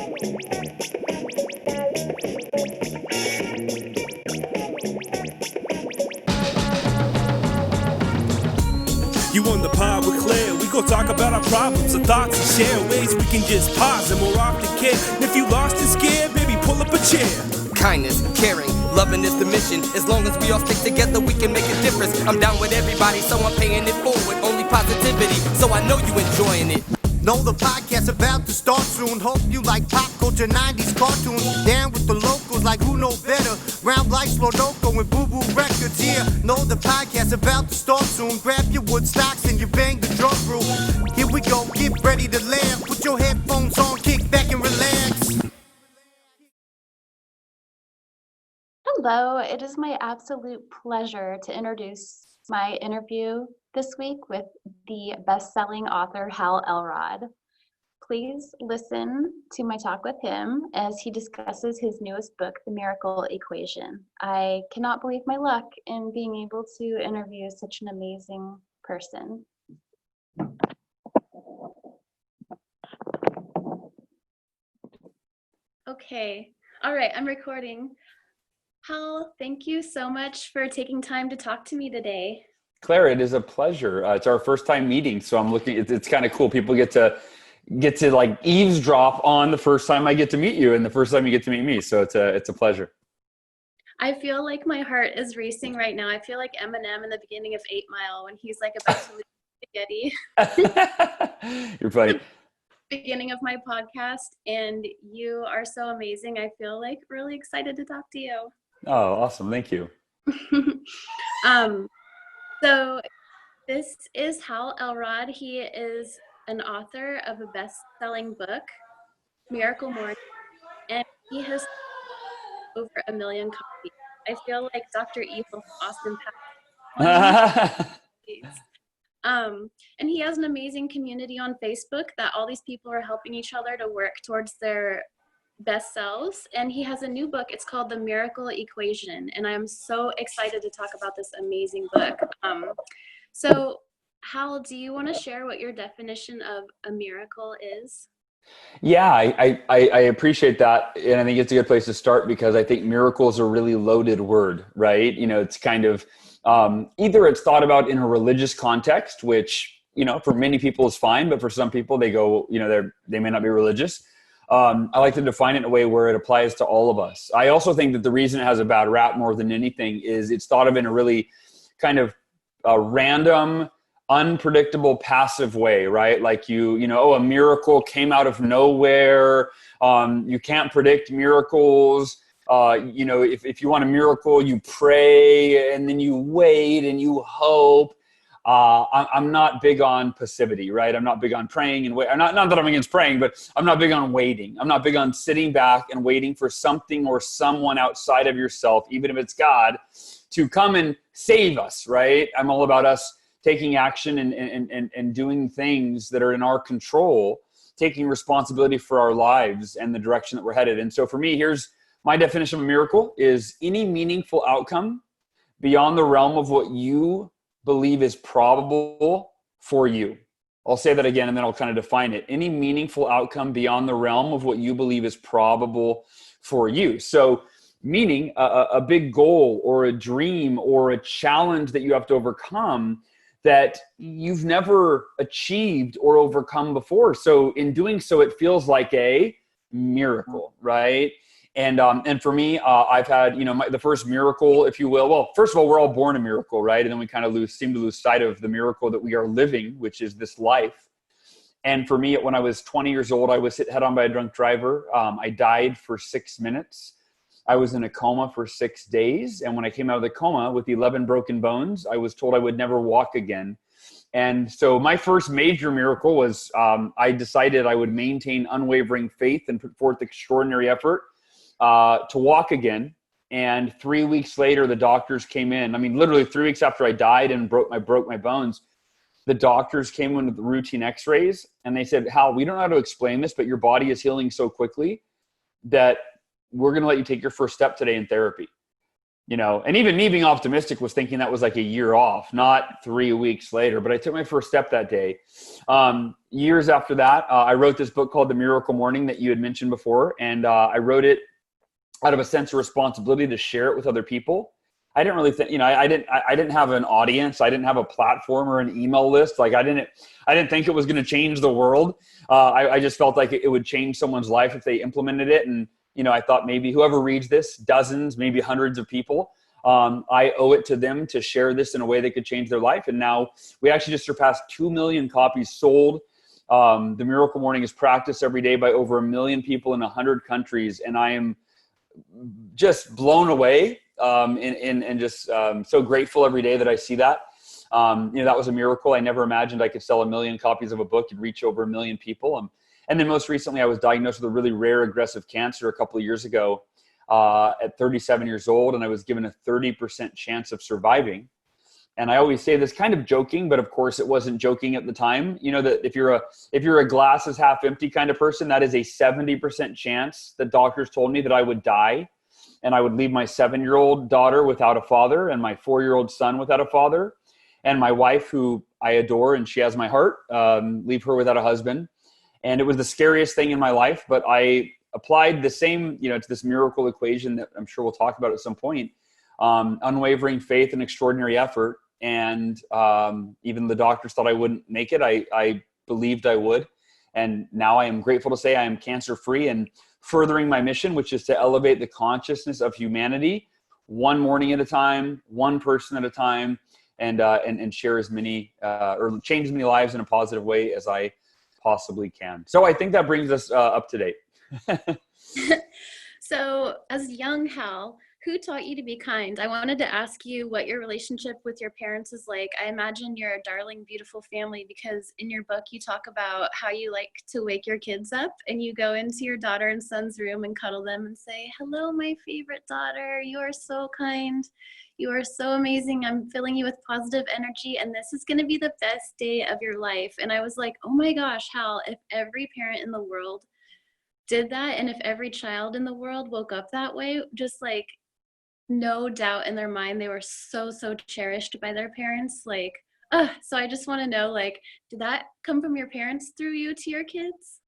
You on the pod with Claire. We gon' talk about our problems, our thoughts, and share ways we can just pause and more often care. And if you lost and scared, baby, pull up a chair. Kindness, caring, loving is the mission. As long as we all stick together, we can make a difference. I'm down with everybody, so I'm paying it forward. Only positivity, so I know you enjoying it. Know the podcast about to start soon. Hope you like pop culture, 90s cartoons. Down with the locals like who know better. Round like Slodoko and Boo Boo Records. Yeah, know the podcast about to start soon. Grab your wood stocks and you bang the drum roll. Here we go, get ready to laugh. Put your headphones on, kick back and relax. Hello, it is my absolute pleasure to introduce my interview this week with the best-selling author Hal Elrod. Please listen to my talk with him as he discusses his newest book, The Miracle Equation. I cannot believe my luck in being able to interview such an amazing person. Okay, all right, I'm recording. Hal, thank you so much for taking time to talk to me today. Claire, it is a pleasure. It's our first time meeting, so I'm looking. It's kind of cool. People get to like eavesdrop on the first time I get to meet you, and the first time you get to meet me. So it's a pleasure. I feel like my heart is racing right now. I feel like Eminem in the beginning of 8 Mile when he's like about to leave spaghetti. You're funny. Beginning of my podcast, and you are so amazing. I feel like really excited to talk to you. Oh, awesome! Thank you. So this is Hal Elrod. He is an author of a best-selling book, Miracle Morning, and he has over 1 million copies. I feel like Dr. Evil Austin Powers. And he has an amazing community on Facebook that all these people are helping each other to work towards their best selves. And he has a new book. It's called The Miracle Equation. And I'm so excited to talk about this amazing book. So Hal, do you want to share what your definition of a miracle is? Yeah, I appreciate that. And I think it's a good place to start because I think miracle is a really loaded word, right? You know, it's kind of, either it's thought about in a religious context, which, you know, for many people is fine, but for some people they go, you know, they may not be religious. I like to define it in a way where it applies to all of us. I also think that the reason it has a bad rap more than anything is it's thought of in a really kind of random, unpredictable, passive way, right? Like you know, oh, a miracle came out of nowhere. You can't predict miracles. You know, if you want a miracle, you pray and then you wait and you hope. I'm not big on passivity, right? I'm not big on praying and wait. Not that I'm against praying, but I'm not big on waiting. I'm not big on sitting back and waiting for something or someone outside of yourself, even if it's God, to come and save us, right? I'm all about us taking action and doing things that are in our control, taking responsibility for our lives and the direction that we're headed. And so for me, here's my definition of a miracle is any meaningful outcome beyond the realm of what you believe is probable for you. I'll say that again, and then I'll kind of define it. Any meaningful outcome beyond the realm of what you believe is probable for you. So meaning a big goal or a dream or a challenge that you have to overcome that you've never achieved or overcome before. So in doing so, it feels like a miracle, right? And for me, I've had, you know, the first miracle, if you will. Well, first of all, we're all born a miracle, right? And then we kind of seem to lose sight of the miracle that we are living, which is this life. And for me, when I was 20 years old, I was hit head on by a drunk driver. I died for 6 minutes. I was in a coma for 6 days. And when I came out of the coma with 11 broken bones, I was told I would never walk again. And so my first major miracle was I decided I would maintain unwavering faith and put forth extraordinary effort to walk again. And 3 weeks later, the doctors came in. I mean, literally 3 weeks after I died and broke my bones, the doctors came in with the routine x-rays and they said, Hal, we don't know how to explain this, but your body is healing so quickly that we're going to let you take your first step today in therapy. and even me being optimistic was thinking that was like a year off, not 3 weeks later. But I took my first step that day. Years after that, I wrote this book called The Miracle Morning that you had mentioned before. And I wrote it out of a sense of responsibility to share it with other people. I didn't really think, I didn't have an audience. I didn't have a platform or an email list. Like I didn't think it was going to change the world. I just felt like it would change someone's life if they implemented it. And, I thought maybe whoever reads this, dozens, maybe hundreds of people, I owe it to them to share this in a way that could change their life. And now we actually just surpassed 2 million copies sold. The Miracle Morning is practiced every day by over 1 million people in 100 countries. And I am just blown away and just so grateful every day that I see that. That was a miracle. I never imagined I could sell 1 million copies of a book and reach over 1 million people. And then most recently, I was diagnosed with a really rare aggressive cancer a couple of years ago at 37 years old, and I was given a 30% chance of surviving. And I always say this kind of joking, but of course it wasn't joking at the time. That if you're a glass is half empty kind of person, that is a 70% chance that doctors told me that I would die. And I would leave my 7-year-old daughter without a father and my 4-year-old son without a father. And my wife, who I adore and she has my heart, leave her without a husband. And it was the scariest thing in my life, but I applied the same, to this miracle equation that I'm sure we'll talk about at some point, unwavering faith and extraordinary effort. And even the doctors thought I wouldn't make it. I believed I would. And now I am grateful to say I am cancer-free and furthering my mission, which is to elevate the consciousness of humanity one morning at a time, one person at a time, and share as many or change as many lives in a positive way as I possibly can. So I think that brings us up to date. So as young Hal, who taught you to be kind? I wanted to ask you what your relationship with your parents is like. I imagine you're a darling, beautiful family, because in your book you talk about how you like to wake your kids up and you go into your daughter and son's room and cuddle them and say, "Hello, my favorite daughter. You are so kind. You are so amazing. I'm filling you with positive energy, and this is going to be the best day of your life." And I was like, oh my gosh, Hal, if every parent in the world did that, and if every child in the world woke up that way, just like no doubt in their mind, they were so cherished by their parents. So I just want to know, did that come from your parents through you to your kids?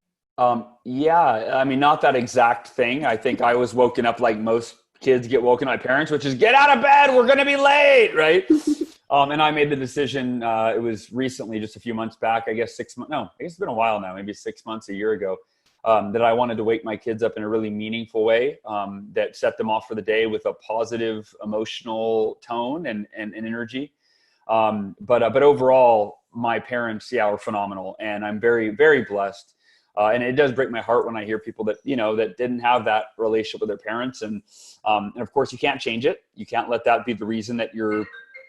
Yeah, I mean, not that exact thing. I think I was woken up like most kids get woken by parents, which is get out of bed, we're going to be late, right? And I made the decision, it was recently, just a few months back, I guess 6 months, no, I guess it's been a while now, maybe 6 months, a year ago, that I wanted to wake my kids up in a really meaningful way that set them off for the day with a positive emotional tone and energy. But overall, my parents, are phenomenal. And I'm very, very blessed. And it does break my heart when I hear people that, that didn't have that relationship with their parents. And of course, you can't change it. You can't let that be the reason that you're,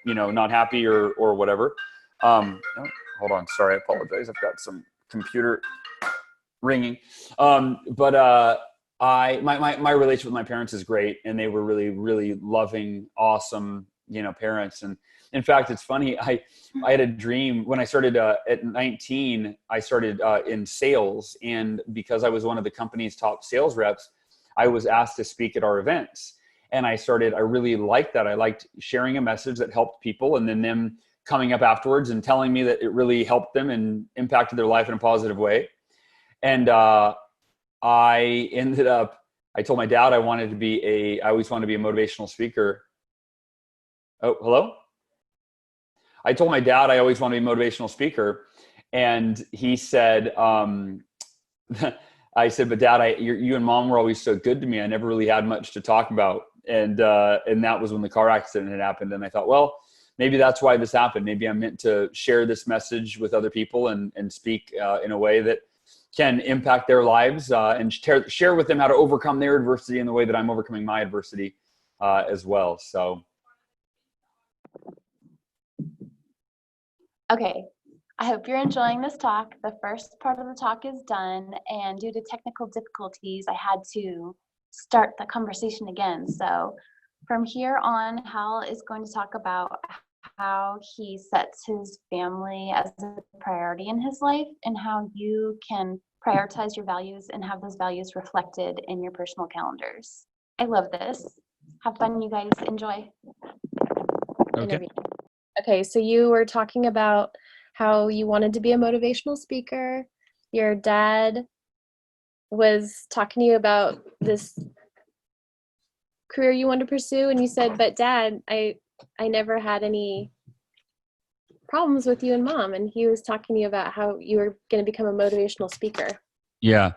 not happy or whatever. Oh, hold on. Sorry. I apologize. I've got some computer ringing. My relationship with my parents is great. And they were really, really loving, awesome, parents. And in fact, it's funny. I had a dream when I started at 19, I started in sales. And because I was one of the company's top sales reps, I was asked to speak at our events. And I really liked that. I liked sharing a message that helped people and then them coming up afterwards and telling me that it really helped them and impacted their life in a positive way. And I told my dad I always wanted to be a motivational speaker. Oh, hello? I told my dad I always wanted to be a motivational speaker. And he said, I said, but Dad, you and Mom were always so good to me. I never really had much to talk about. And that was when the car accident had happened. And I thought, well, maybe that's why this happened. Maybe I'm meant to share this message with other people and speak in a way that can impact their lives and share with them how to overcome their adversity in the way that I'm overcoming my adversity as well. So. Okay, I hope you're enjoying this talk. The first part of the talk is done, and due to technical difficulties, I had to start the conversation again. So from here on, Hal is going to talk about how he sets his family as a priority in his life and how you can prioritize your values and have those values reflected in your personal calendars. I love this. Have fun, you guys. Enjoy. Okay. Interview. Okay, so you were talking about how you wanted to be a motivational speaker. Your dad was talking to you about this career you wanted to pursue, and you said, "But Dad, I never had any problems with you and Mom." And he was talking to you about how you were going to become a motivational speaker. Yeah.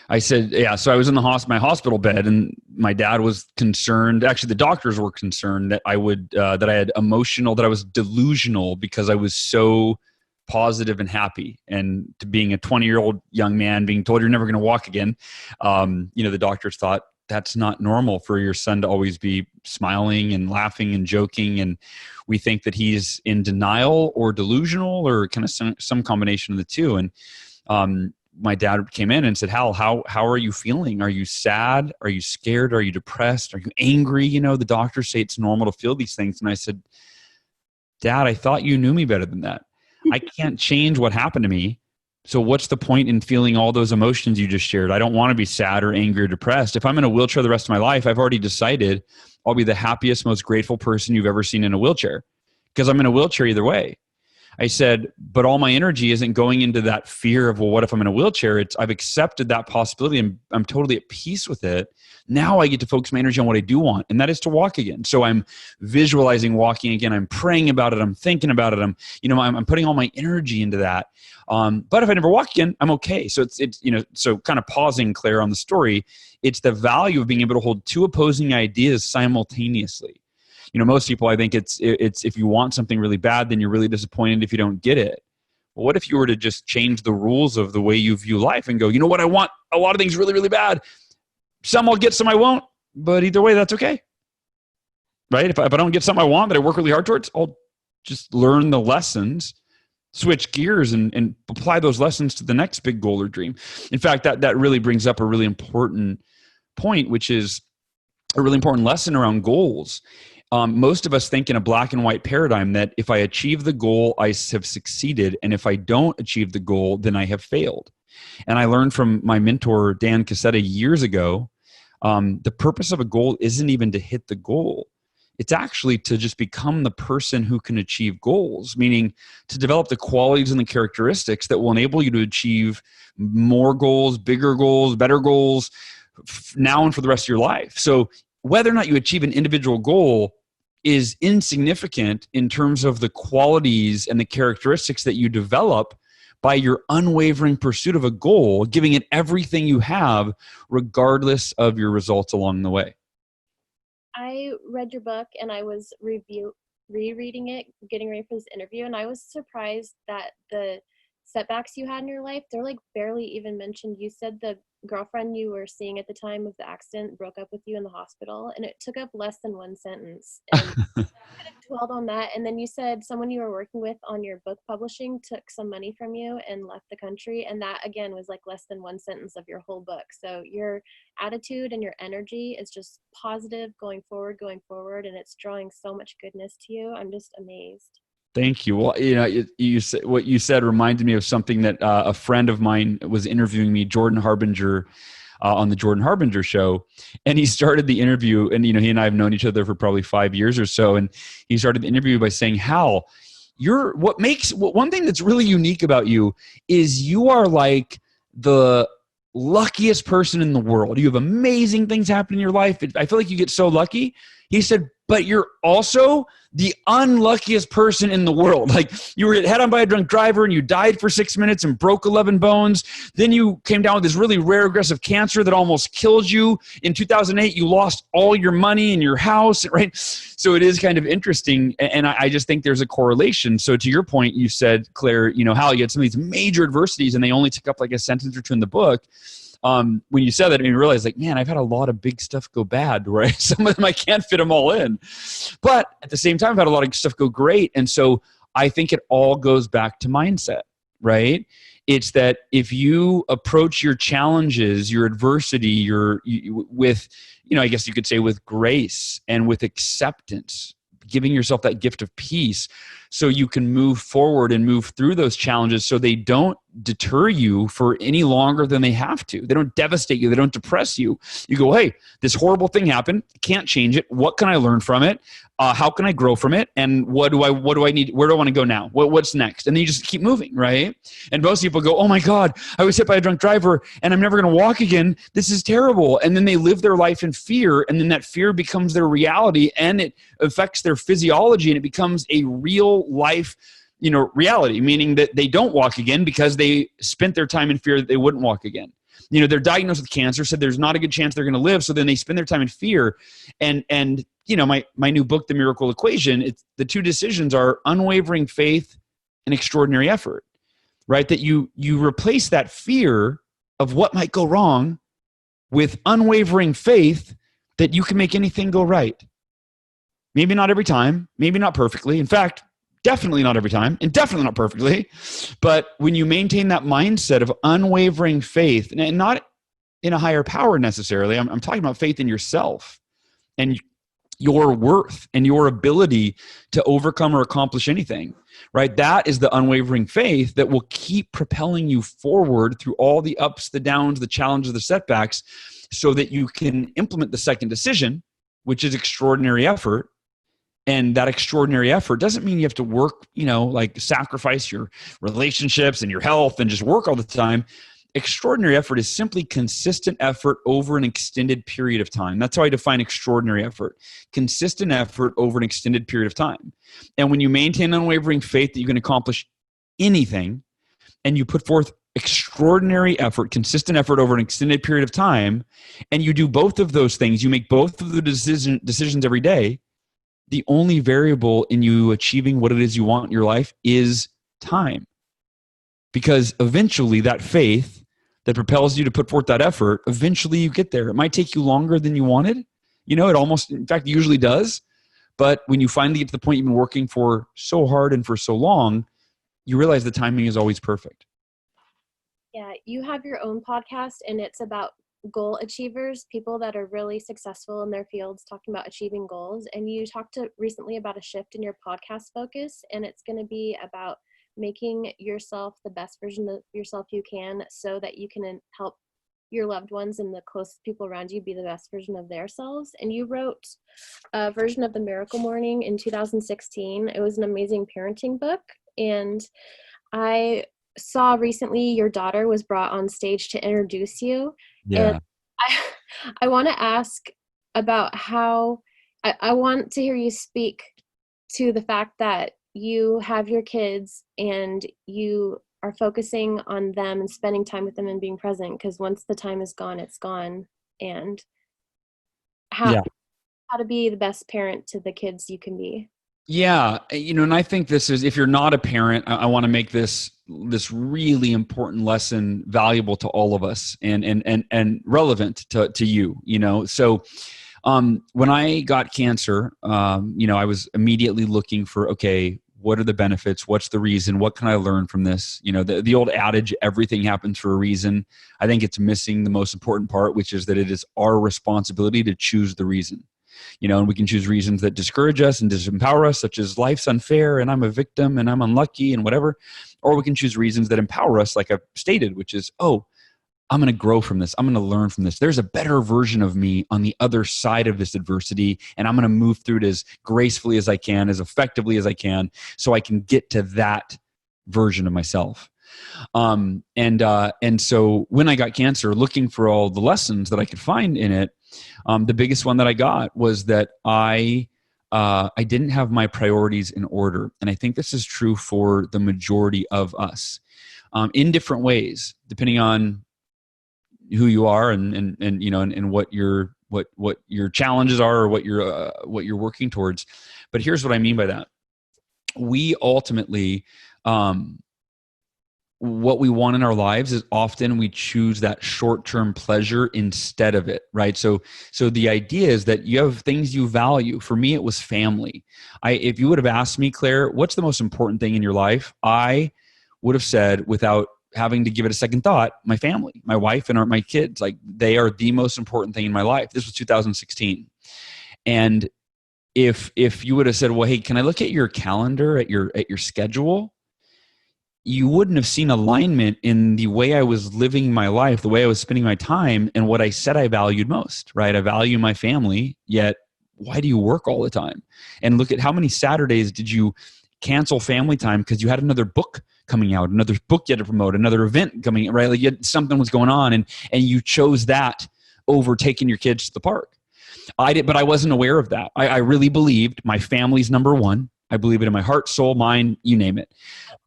I said, yeah. So I was in my hospital bed, and my dad was concerned. Actually, the doctors were concerned that I was delusional because I was so positive and happy. And to being a 20-year-old young man being told you're never going to walk again, the doctors thought that's not normal for your son to always be smiling and laughing and joking. And we think that he's in denial or delusional or kind of some combination of the two. And, my dad came in and said, Hal, how are you feeling? Are you sad? Are you scared? Are you depressed? Are you angry? The doctors say it's normal to feel these things. And I said, Dad, I thought you knew me better than that. I can't change what happened to me. So what's the point in feeling all those emotions you just shared? I don't want to be sad or angry or depressed. If I'm in a wheelchair the rest of my life, I've already decided I'll be the happiest, most grateful person you've ever seen in a wheelchair because I'm in a wheelchair either way. I said, but all my energy isn't going into that fear of, well, what if I'm in a wheelchair? I've accepted that possibility and I'm totally at peace with it. Now I get to focus my energy on what I do want, and that is to walk again. So I'm visualizing walking again. I'm praying about it. I'm thinking about it. I'm putting all my energy into that. But if I never walk again, I'm okay. So so kind of pausing, Claire, on the story, it's the value of being able to hold two opposing ideas simultaneously. Most people, I think it's if you want something really bad, then you're really disappointed if you don't get it. Well, what if you were to just change the rules of the way you view life and go, you know what, I want a lot of things really, really bad. Some I'll get, some I won't. But either way, that's okay. Right? If I don't get something I want that I work really hard towards, I'll just learn the lessons, switch gears, and apply those lessons to the next big goal or dream. In fact, that really brings up a really important point, which is a really important lesson around goals. Most of us think in a black and white paradigm that if I achieve the goal, I have succeeded. And if I don't achieve the goal, then I have failed. And I learned from my mentor, Dan Cassetta, years ago, the purpose of a goal isn't even to hit the goal. It's actually to just become the person who can achieve goals, meaning to develop the qualities and the characteristics that will enable you to achieve more goals, bigger goals, better goals now and for the rest of your life. So whether or not you achieve an individual goal is insignificant in terms of the qualities and the characteristics that you develop by your unwavering pursuit of a goal, giving it everything you have, regardless of your results along the way. I read your book and I was rereading it, getting ready for this interview, and I was surprised that the setbacks you had in your life, they're like barely even mentioned. You said the girlfriend you were seeing at the time of the accident broke up with you in the hospital, and it took up less than one sentence. And I could have dwelled on that. And then you said someone you were working with on your book publishing took some money from you and left the country, and that again was like less than one sentence of your whole book. So your attitude and your energy is just positive, going forward, and it's drawing so much goodness to you. I'm just amazed. Thank you. Well, what you said reminded me of something that a friend of mine was interviewing me, Jordan Harbinger, on the Jordan Harbinger show. And he started the interview, and he and I have known each other for probably 5 years or so. And he started the interview by saying, Hal, one thing that's really unique about you is you are like the luckiest person in the world. You have amazing things happen in your life. I feel like you get so lucky. He said, but you're also the unluckiest person in the world. Like, you were hit head on by a drunk driver and you died for 6 minutes and broke 11 bones. Then you came down with this really rare aggressive cancer that almost killed you. In 2008, you lost all your money and your house, right? So it is kind of interesting. And I just think there's a correlation. So to your point, you said, Claire, Hal, you had some of these major adversities and they only took up like a sentence or two in the book. When you said that, I realized, like, man, I've had a lot of big stuff go bad, right? Some of them I can't fit them all in. But at the same time, I've had a lot of stuff go great. And so I think it all goes back to mindset, right? It's that if you approach your challenges, your adversity, with, I guess you could say with grace and with acceptance, giving yourself that gift of peace, so you can move forward and move through those challenges so they don't deter you for any longer than they have to. They don't devastate you. They don't depress you. You go, hey, this horrible thing happened. Can't change it. What can I learn from it? How can I grow from it? And what do I need? Where do I want to go now? What's next? And then you just keep moving, right? And most people go, oh my God, I was hit by a drunk driver and I'm never going to walk again. This is terrible. And then they live their life in fear, and then that fear becomes their reality, and it affects their physiology, and it becomes a real life, reality, meaning that they don't walk again because they spent their time in fear that they wouldn't walk again. They're diagnosed with cancer, said there's not a good chance they're going to live. So then they spend their time in fear. And my new book, The Miracle Equation, the two decisions are unwavering faith and extraordinary effort, right? That you replace that fear of what might go wrong with unwavering faith that you can make anything go right. Maybe not every time, maybe not perfectly. In fact, definitely not every time, and definitely not perfectly. But when you maintain that mindset of unwavering faith, and not in a higher power necessarily, I'm talking about faith in yourself and your worth and your ability to overcome or accomplish anything, right? That is the unwavering faith that will keep propelling you forward through all the ups, the downs, the challenges, the setbacks, so that you can implement the second decision, which is extraordinary effort. And that extraordinary effort doesn't mean you have to work, like sacrifice your relationships and your health and just work all the time. Extraordinary effort is simply consistent effort over an extended period of time. That's how I define extraordinary effort. Consistent effort over an extended period of time. And when you maintain unwavering faith that you can accomplish anything, and you put forth extraordinary effort, consistent effort over an extended period of time, and you do both of those things, you make both of the decisions every day, the only variable in you achieving what it is you want in your life is time. Because eventually that faith that propels you to put forth that effort, eventually you get there. It might take you longer than you wanted. It almost, in fact, usually does. But when you finally get to the point you've been working for so hard and for so long, you realize the timing is always perfect. Yeah, you have your own podcast, and it's about goal achievers, people that are really successful in their fields, talking about achieving goals. And you talked recently about a shift in your podcast focus, and it's going to be about making yourself the best version of yourself you can, so that you can help your loved ones and the closest people around you be the best version of their selves. And you wrote a version of The Miracle Morning in 2016. It was an amazing parenting book. And I saw recently your daughter was brought on stage to introduce you. Yeah. And I want to ask about how, I want to hear you speak to the fact that you have your kids and you are focusing on them and spending time with them and being present, because once the time is gone, it's gone. And how to be the best parent to the kids you can be. Yeah. And I think this is, if you're not a parent, I want to make this really important lesson valuable to all of us and relevant to you, So when I got cancer, I was immediately looking for, okay, what are the benefits? What's the reason? What can I learn from this? The old adage, everything happens for a reason. I think it's missing the most important part, which is that it is our responsibility to choose the reason. And we can choose reasons that discourage us and disempower us, such as life's unfair and I'm a victim and I'm unlucky and whatever. Or we can choose reasons that empower us, like I've stated, which is, I'm going to grow from this. I'm going to learn from this. There's a better version of me on the other side of this adversity, and I'm going to move through it as gracefully as I can, as effectively as I can, so I can get to that version of myself. And so when I got cancer, looking for all the lessons that I could find in it, the biggest one that I got was that I didn't have my priorities in order. And I think this is true for the majority of us, in different ways, depending on who you are and what your challenges are, or what you're working towards. But here's what I mean by that. We ultimately, what we want in our lives is often we choose that short-term pleasure instead of it, right? So the idea is that you have things you value. For me, it was family. If you would have asked me, Claire, what's the most important thing in your life? I would have said, without having to give it a second thought, my family, my wife and my kids. Like, they are the most important thing in my life. This was 2016. And if you would have said, well, hey, can I look at your calendar, at your schedule? You wouldn't have seen alignment in the way I was living my life, the way I was spending my time, and what I said I valued most, right? I value my family, yet why do you work all the time? And look at how many Saturdays did you cancel family time because you had another book coming out, another book you had to promote, another event coming, right? Like something was going on, and you chose that over taking your kids to the park. I did, but I wasn't aware of that. I really believed my family's number one. I believe it in my heart, soul, mind, you name it.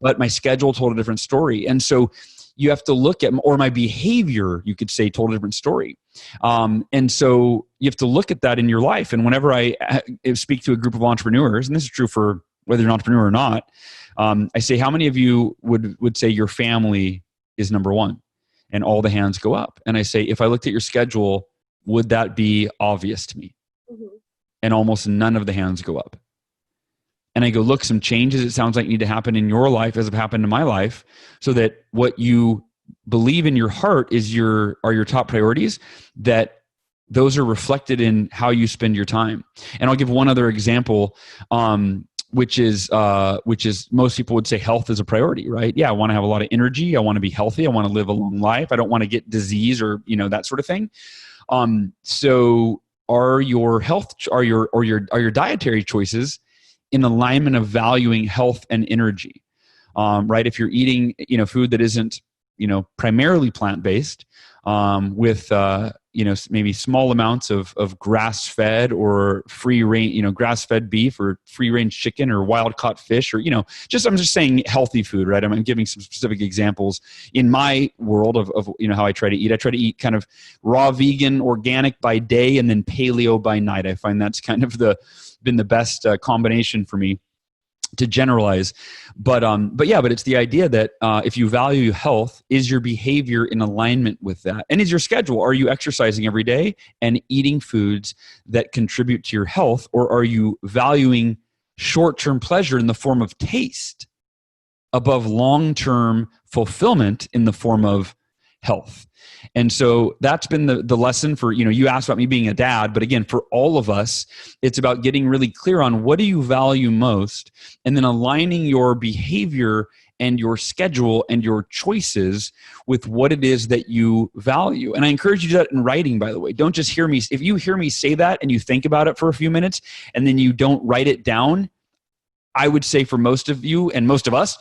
But my schedule told a different story. And so you have to look at, or my behavior, you could say, told a different story. And so you have to look at that in your life. And whenever I speak to a group of entrepreneurs, and this is true for whether you're an entrepreneur or not, I say, how many of you would say your family is number one? And all the hands go up. And I say, if I looked at your schedule, would that be obvious to me? Mm-hmm. And almost none of the hands go up. And I go, look, some changes it sounds like need to happen in your life as have happened in my life, so that what you believe in your heart are your top priorities, that those are reflected in how you spend your time. And I'll give one other example, which is most people would say health is a priority, right? Yeah, I want to have a lot of energy. I want to be healthy. I want to live a long life. I don't want to get disease or, that sort of thing. So are your dietary choices in alignment of valuing health and energy, right? If you're eating, food that isn't, primarily plant-based, with, maybe small amounts of grass-fed or free range, grass-fed beef or free-range chicken or wild-caught fish, or, I'm just saying healthy food, right? I'm giving some specific examples in my world of how I try to eat. I try to eat kind of raw, vegan, organic by day, and then paleo by night. I find that's kind of been the best combination for me to generalize. But it's the idea that if you value health, is your behavior in alignment with that? And is your schedule, are you exercising every day and eating foods that contribute to your health? Or are you valuing short-term pleasure in the form of taste above long-term fulfillment in the form of health? And so that's been the lesson for, you asked about me being a dad, but again, for all of us, it's about getting really clear on what do you value most, and then aligning your behavior and your schedule and your choices with what it is that you value. And I encourage you to do that in writing, by the way. Don't just hear me. If you hear me say that and you think about it for a few minutes and then you don't write it down, I would say for most of you and most of us,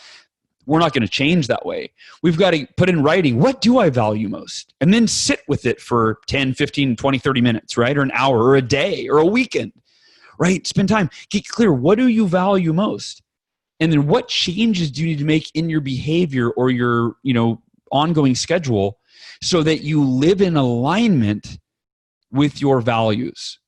we're not going to change that way. We've got to put in writing, what do I value most? And then sit with it for 10, 15, 20, 30 minutes, right? Or an hour or a day or a weekend, right? Spend time. Get clear. What do you value most? And then what changes do you need to make in your behavior or your, ongoing schedule so that you live in alignment with your values?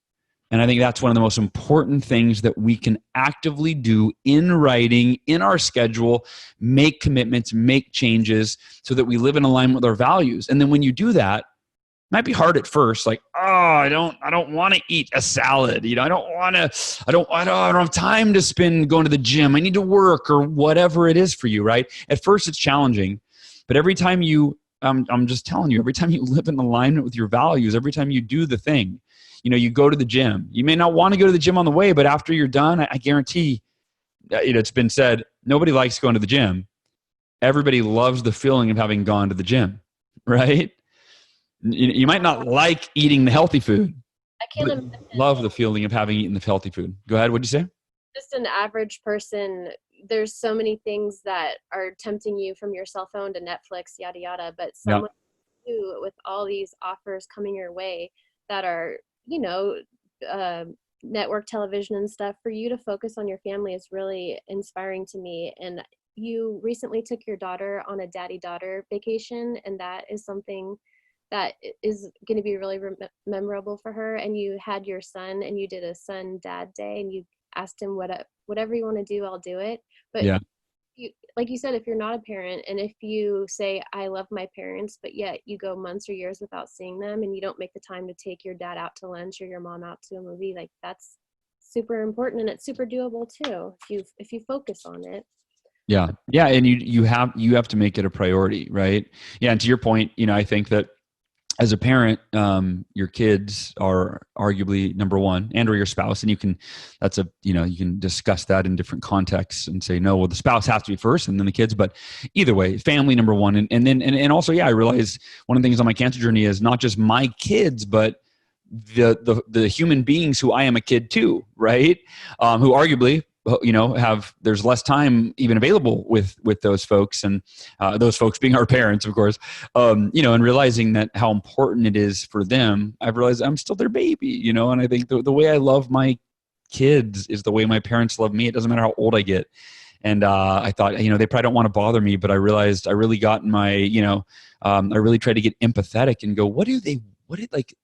And I think that's one of the most important things that we can actively do in writing, in our schedule, make commitments, make changes so that we live in alignment with our values. And then when you do that, it might be hard at first, like, I don't want to eat a salad. I don't have time to spend going to the gym. I need to work, or whatever it is for you, right? At first it's challenging, but every time I'm just telling you, every time you live in alignment with your values, every time you do the thing, you go to the gym. You may not want to go to the gym on the way, but after you're done, I guarantee, it's been said, nobody likes going to the gym. Everybody loves the feeling of having gone to the gym, right? You might not like eating the healthy food, I can't but imagine. love the feeling of having eaten the healthy food. Go ahead. What'd you say? Just an average person, there's so many things that are tempting you, from your cell phone to Netflix, yada, yada. But someone who, with all these offers coming your way that are, network television and stuff, for you to focus on your family is really inspiring to me. And you recently took your daughter on a daddy-daughter vacation, and that is something that is going to be really memorable for her. And you had your son, and you did a son-dad day, and you asked him, whatever you want to do, I'll do it. But like you said, if you're not a parent, and if you say, I love my parents, but yet you go months or years without seeing them, and you don't make the time to take your dad out to lunch or your mom out to a movie, like, that's super important, and it's super doable too if you focus on it. Yeah. And you have to make it a priority, right? Yeah. And to your point, I think that as a parent, your kids are arguably number one, and or your spouse, and you can discuss that in different contexts and say, no, well, the spouse has to be first and then the kids, but either way, family number one. And also, I realized one of the things on my cancer journey is not just my kids, but the human beings who I am a kid to, right? Who arguably, there's less time even available with those folks, and those folks being our parents, of course, and realizing that how important it is for them. I've realized I'm still their baby, and I think the way I love my kids is the way my parents love me. It doesn't matter how old I get. And I thought, they probably don't want to bother me, but I realized I really got in my, I really tried to get empathetic and go,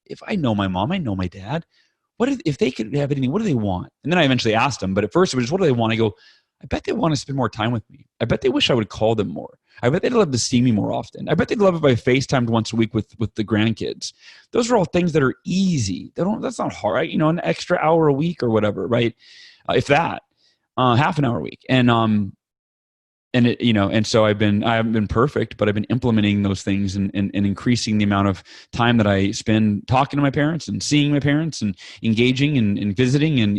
if I know my mom, I know my dad, if they could have anything, what do they want? And then I eventually asked them, but at first it was just, what do they want? I go, I bet they want to spend more time with me. I bet they wish I would call them more. I bet they'd love to see me more often. I bet they'd love if I FaceTimed once a week with the grandkids. Those are all things that are easy. That's not hard, right? An extra hour a week or whatever, right? If that, half an hour a week. And so I haven't been perfect, but I've been implementing those things and increasing the amount of time that I spend talking to my parents and seeing my parents and engaging and visiting and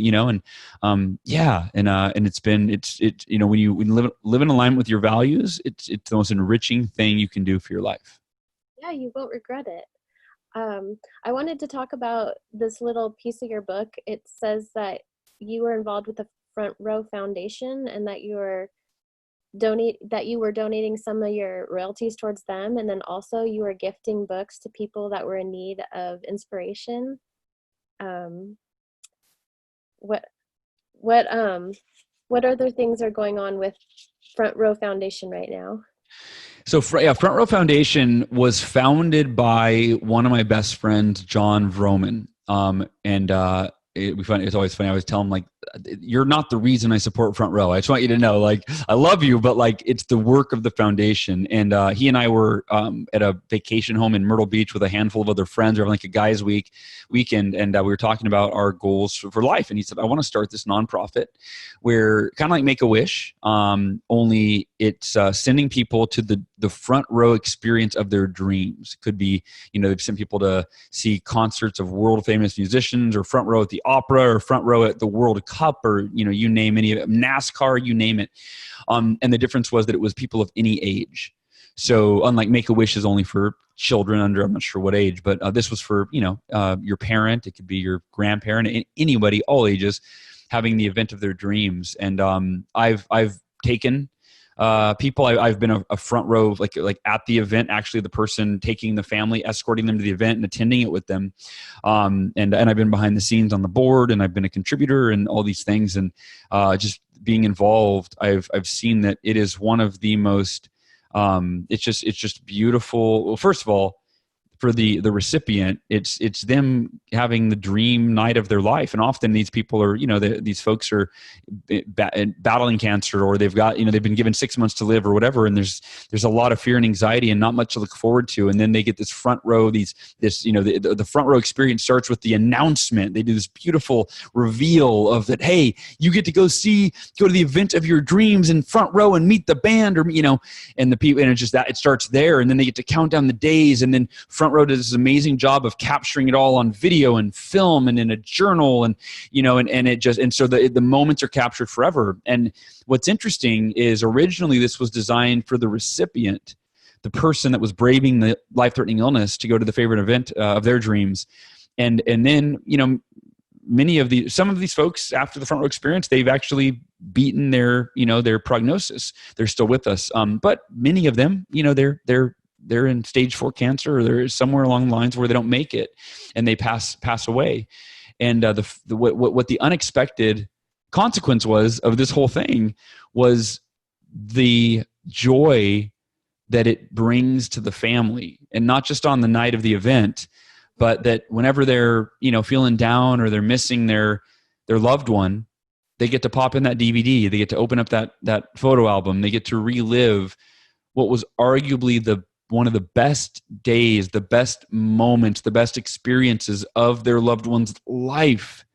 when you live in alignment with your values, it's the most enriching thing you can do for your life. Yeah, you won't regret it. I wanted to talk about this little piece of your book. It says that you were involved with the Front Row Foundation and that you were donating some of your royalties towards them, and then also you were gifting books to people that were in need of inspiration. What other things are going on with Front Row Foundation right now? So Front Row Foundation was founded by one of my best friends, John Vroman. It's always funny. I always tell him, you're not the reason I support Front Row. I just want you to know, I love you, but it's the work of the foundation. And he and I were at a vacation home in Myrtle Beach with a handful of other friends. We were having a guys' weekend, and we were talking about our goals for life. And he said, I want to start this nonprofit where kind of like Make-A-Wish, only it's sending people to the front row experience of their dreams. It could be, they've sent people to see concerts of world famous musicians, or front row at the opera, or front row at the World Cup, or you name any of it, NASCAR, you name it. And the difference was that it was people of any age. So unlike Make-A-Wish is only for children under, I'm not sure what age, but this was for your parent. It could be your grandparent, anybody, all ages, having the event of their dreams. And I've taken people. I've been a front row, like at the event, actually the person taking the family, escorting them to the event and attending it with them. And I've been behind the scenes on the board, and I've been a contributor and all these things. And just being involved, I've seen that it is one of the most, it's just beautiful. Well, first of all, for the recipient, it's them having the dream night of their life. And often these people are, these folks are battling cancer, or they've got, they've been given 6 months to live or whatever. And there's a lot of fear and anxiety and not much to look forward to. And then they get this front row, the front row experience starts with the announcement. They do this beautiful reveal of that, hey, you get to go to the event of your dreams in front row and meet the band, or, and the people, and it's just that it starts there. And then they get to count down the days, and then Front Row does this amazing job of capturing it all on video and film and in a journal, and so the moments are captured forever. And what's interesting is originally this was designed for the recipient, the person that was braving the life-threatening illness, to go to the favorite event of their dreams. And then some of these folks after the Front Row experience, they've actually beaten their prognosis. They're still with us, but many of them, they're in stage 4 cancer, or they're somewhere along the lines where they don't make it and they pass away. And what the unexpected consequence was of this whole thing was the joy that it brings to the family, and not just on the night of the event, but that whenever they're, feeling down or they're missing their loved one, they get to pop in that DVD, they get to open up that photo album, they get to relive what was arguably one of the best days, the best moments, the best experiences of their loved one's life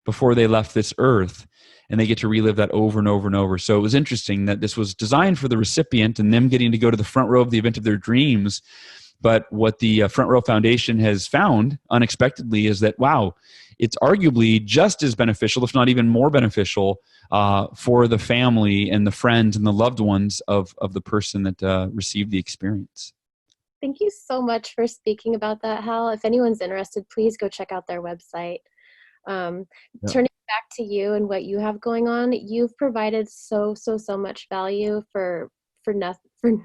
before they left this earth. And they get to relive that over and over and over. So it was interesting that this was designed for the recipient and them getting to go to the front row of the event of their dreams. But what the Front Row Foundation has found unexpectedly is that, wow, it's arguably just as beneficial, if not even more beneficial, for the family and the friends and the loved ones of the person that received the experience. Thank you so much for speaking about that, Hal. If anyone's interested, please go check out their website. Yeah. Turning back to you and what you have going on, you've provided so much value for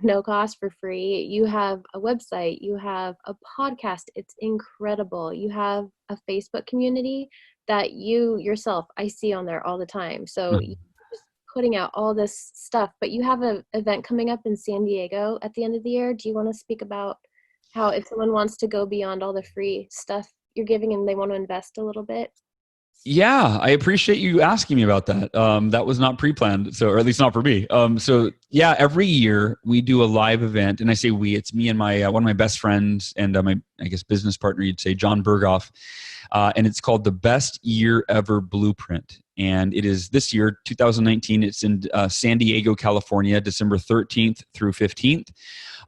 no cost, for free. You have a website, you have a podcast. It's incredible. You have a Facebook community that you yourself, I see on there all the time. So you're just putting out all this stuff, but you have an event coming up in San Diego at the end of the year. Do you want to speak about how, if someone wants to go beyond all the free stuff you're giving and they want to invest a little bit? Yeah, I appreciate you asking me about that. That was not pre-planned, or at least not for me. So yeah, every year we do a live event, and I say we, it's me and my one of my best friends and my, I guess, business partner, you'd say, John Berghoff, and it's called the Best Year Ever Blueprint. And it is this year, 2019. It's in San Diego, California, December 13th through 15th.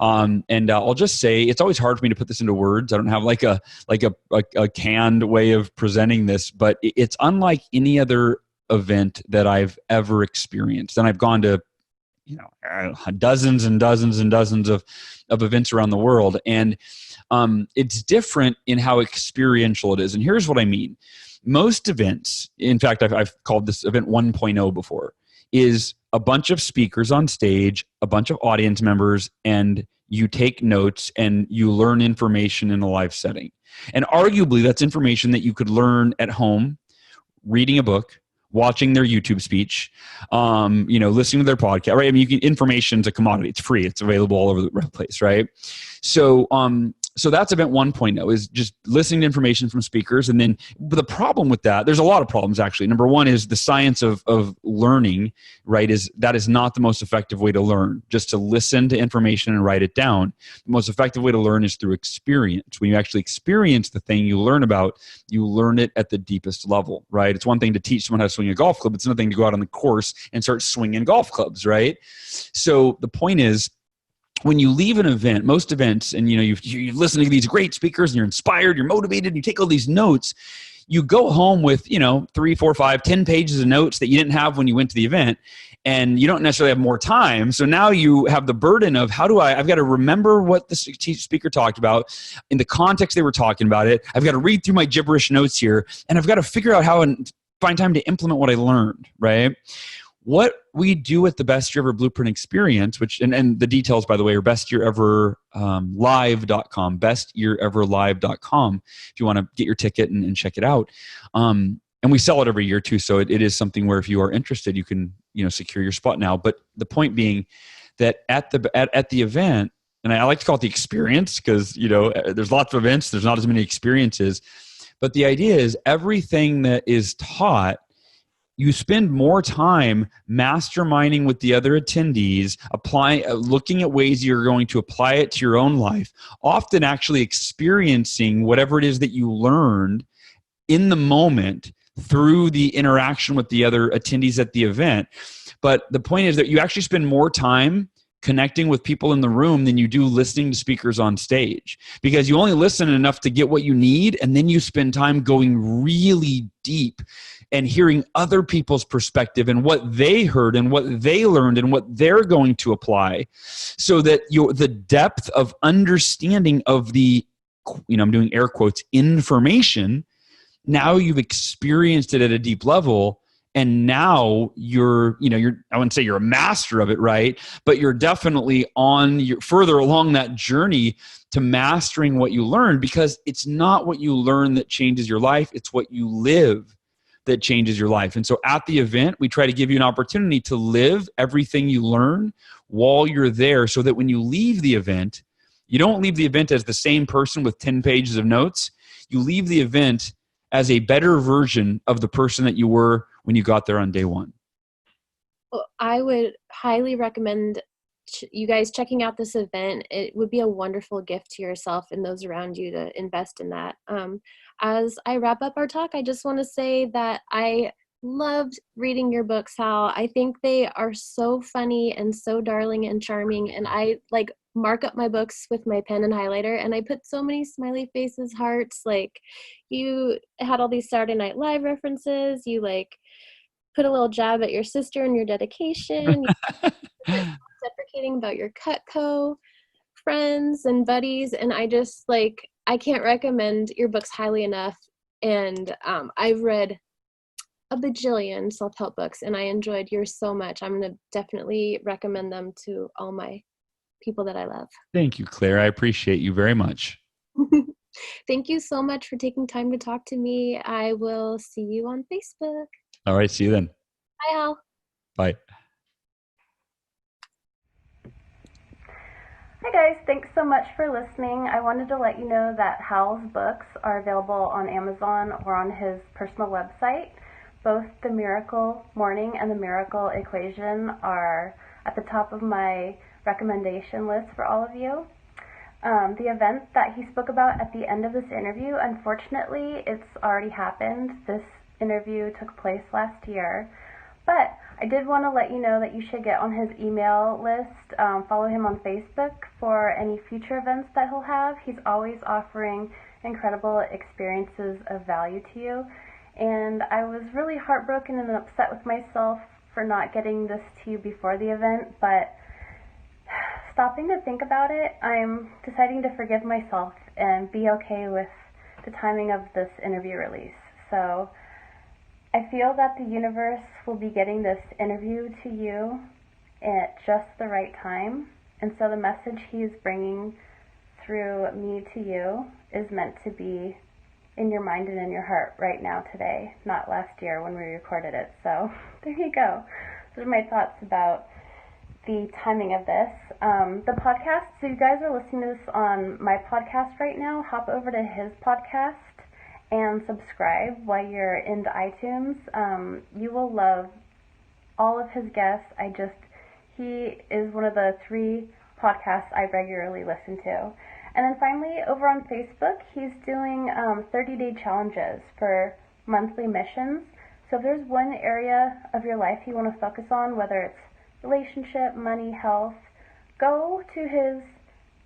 And I'll just say, it's always hard for me to put this into words. I don't have like a canned way of presenting this, but it's unlike any other event that I've ever experienced. And I've gone to, dozens and dozens and dozens of events around the world. And it's different in how experiential it is. And here's what I mean. Most events, in fact, I've called this event 1.0 before, is a bunch of speakers on stage, a bunch of audience members, and you take notes and you learn information in a live setting. And arguably, that's information that you could learn at home, reading a book, watching their YouTube speech, listening to their podcast, right? I mean, information's a commodity. It's free. It's available all over the place, right? So that's event 1.0, is just listening to information from speakers. And then the problem with that, there's a lot of problems actually. Number one is the science of learning, right? That is not the most effective way to learn, just to listen to information and write it down. The most effective way to learn is through experience. When you actually experience the thing you learn about, you learn it at the deepest level, right? It's one thing to teach someone how to swing a golf club. It's another thing to go out on the course and start swinging golf clubs, right? So the point is, when you leave an event, most events, and you listen to these great speakers and you're inspired, you're motivated, and you take all these notes, you go home with 3, 4, 5, 10 pages of notes that you didn't have when you went to the event, and you don't necessarily have more time. So now you have the burden of, I've got to remember what the speaker talked about in the context they were talking about it. I've got to read through my gibberish notes here, and I've got to figure out how and find time to implement what I learned, right? What we do at the Best Year Ever Blueprint Experience, which, and the details, by the way, are bestyeareverlive.com, bestyeareverlive.com, if you want to get your ticket and check it out. And we sell it every year too, so it is something where if you are interested, you can secure your spot now. But the point being that at the event, and I like to call it the experience because there's lots of events, there's not as many experiences, but the idea is everything that is taught, you spend more time masterminding with the other attendees, looking at ways you're going to apply it to your own life, often actually experiencing whatever it is that you learned in the moment through the interaction with the other attendees at the event. But the point is that you actually spend more time connecting with people in the room than you do listening to speakers on stage, because you only listen enough to get what you need, and then you spend time going really deep and hearing other people's perspective and what they heard and what they learned and what they're going to apply, so that the depth of understanding of the, I'm doing air quotes, information, now you've experienced it at a deep level. And now you're, I wouldn't say you're a master of it, right? But you're definitely further along that journey to mastering what you learned, because it's not what you learn that changes your life. It's what you live that changes your life. And so at the event, we try to give you an opportunity to live everything you learn while you're there, so that when you leave the event, you don't leave the event as the same person with 10 pages of notes. You leave the event as a better version of the person that you were when you got there on day one. Well, I would highly recommend you guys checking out this event. It would be a wonderful gift to yourself and those around you to invest in that. As I wrap up our talk, I just want to say that I loved reading your books, Hal. I think they are so funny and so darling and charming, and I mark up my books with my pen and highlighter, and I put so many smiley faces, hearts. Like, you had all these Saturday Night Live references. You like put a little jab at your sister in your dedication. You deprecating about your Cutco friends and buddies, and I just like, I can't recommend your books highly enough. And I've read a bajillion self-help books, and I enjoyed yours so much. I'm going to definitely recommend them to all my people that I love. Thank you, Claire. I appreciate you very much. Thank you so much for taking time to talk to me. I will see you on Facebook. All right. See you then. Bye, Hal. Bye. Hi guys, thanks so much for listening. I wanted to let you know that Hal's books are available on Amazon or on his personal website. Both The Miracle Morning and The Miracle Equation are at the top of my recommendation list for all of you. The event that he spoke about at the end of this interview, unfortunately, it's already happened. This interview took place last year, but I did want to let you know that you should get on his email list, follow him on Facebook for any future events that he'll have. He's always offering incredible experiences of value to you, and I was really heartbroken and upset with myself for not getting this to you before the event, but stopping to think about it, I'm deciding to forgive myself and be okay with the timing of this interview release. So I feel that the universe will be getting this interview to you at just the right time, and so the message he's bringing through me to you is meant to be in your mind and in your heart right now today, not last year when we recorded it. So there you go. Those are my thoughts about the timing of this. The podcast, so you guys are listening to this on my podcast right now, hop over to his podcast and subscribe while you're into iTunes. You will love all of his guests. He is one of the 3 podcasts I regularly listen to. And then finally, over on Facebook, he's doing 30-day challenges for monthly missions. So if there's one area of your life you want to focus on, whether it's relationship, money, health, go to his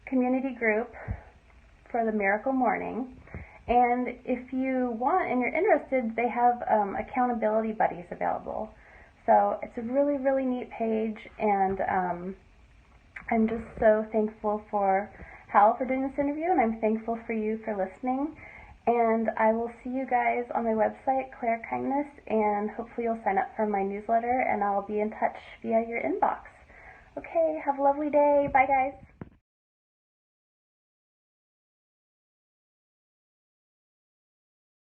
community group for the Miracle Morning. And if you want and you're interested, they have accountability buddies available. So it's a really, really neat page, and I'm just so thankful for Hal for doing this interview, and I'm thankful for you for listening. And I will see you guys on my website, Claire Kindness, and hopefully you'll sign up for my newsletter, and I'll be in touch via your inbox. Okay, have a lovely day. Bye, guys.